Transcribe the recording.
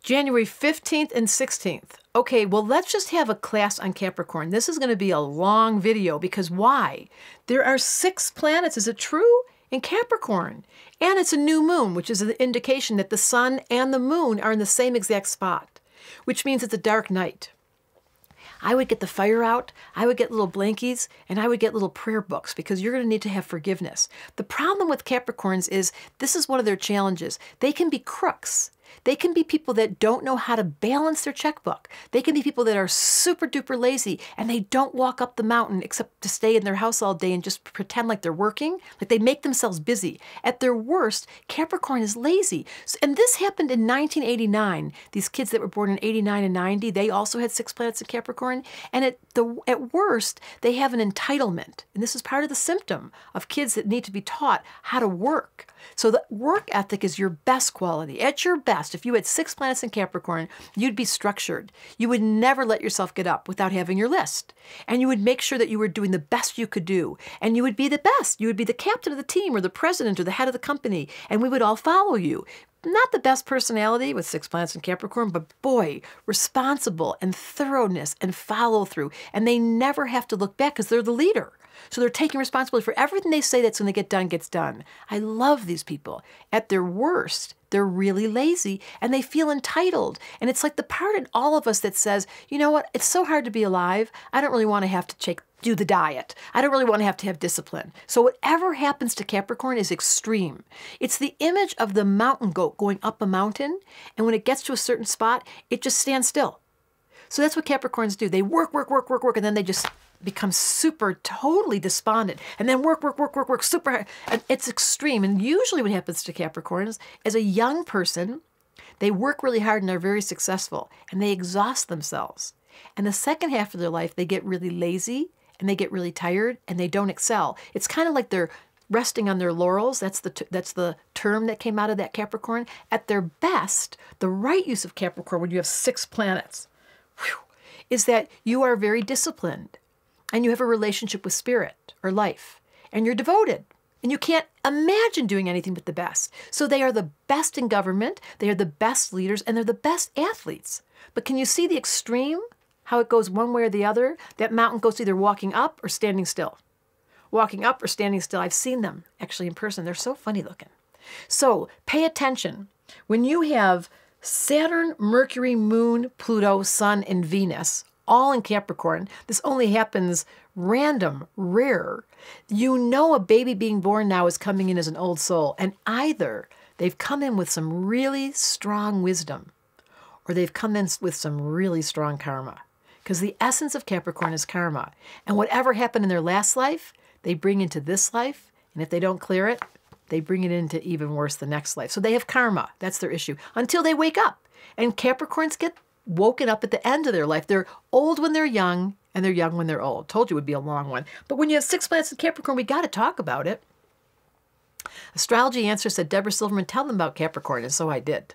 January 15th and 16th. Okay, well, let's just have a class on Capricorn. This is going to be a long video because why? There are 6 planets. Is it true? In Capricorn. And it's a new moon, which is an indication that the sun and the moon are in the same exact spot, which means it's a dark night. I would get the fire out, I would get little blankies, and I would get little prayer books because you're going to need to have forgiveness. The problem with Capricorns is this is one of their challenges. They can be crooks. They can be people that don't know how to balance their checkbook. They can be people that are super duper lazy and they don't walk up the mountain except to stay in their house all day and just pretend like they're working. Like they make themselves busy. At their worst, Capricorn is lazy. And this happened in 1989. These kids that were born in 89 and 90, they also had 6 planets in Capricorn. And at worst, they have an entitlement. And this is part of the symptom of kids that need to be taught how to work. So the work ethic is your best quality. At your best, if you had 6 planets in Capricorn, you'd be structured. You would never let yourself get up without having your list. And you would make sure that you were doing the best you could do. And you would be the best. You would be the captain of the team or the president or the head of the company. And we would all follow you. Not the best personality with 6 planets in Capricorn, but boy, responsible and thoroughness and follow through. And they never have to look back because they're the leader. So they're taking responsibility for everything they say that's going to get done gets done. I love these people. At their worst, they're really lazy and they feel entitled. And it's like the part in all of us that says, you know what, it's so hard to be alive. I don't really want to have to do the diet. I don't really want to have discipline. So whatever happens to Capricorn is extreme. It's the image of the mountain goat going up a mountain. And when it gets to a certain spot, it just stands still. So that's what Capricorns do. They work, and then they just become super, totally despondent. And then work, super hard. And it's extreme. And usually what happens to Capricorns, as a young person, they work really hard and are very successful. And they exhaust themselves. And the second half of their life, they get really lazy and they get really tired and they don't excel. It's kind of like they're resting on their laurels. That's the term that came out of that Capricorn. At their best, the right use of Capricorn when you have 6 planets, is that you are very disciplined and you have a relationship with spirit or life and you're devoted and you can't imagine doing anything but the best. So they are the best in government, they are the best leaders, and they're the best athletes. But can you see the extreme? How it goes one way or the other? That mountain goes either walking up or standing still. Walking up or standing still. I've seen them actually in person. They're so funny looking. So pay attention. When you have Saturn, Mercury, Moon, Pluto, Sun, and Venus, all in Capricorn, this only happens random, rare. You know a baby being born now is coming in as an old soul, and either they've come in with some really strong wisdom, or they've come in with some really strong karma. Because the essence of Capricorn is karma. And whatever happened in their last life, they bring into this life, and if they don't clear it, they bring it into even worse the next life. So they have karma. That's their issue. Until they wake up. And Capricorns get woken up at the end of their life. They're old when they're young, and they're young when they're old. Told you it would be a long one. But when you have 6 planets in Capricorn, we got to talk about it. Astrology Answer said, Debra Silverman, tell them about Capricorn. And so I did.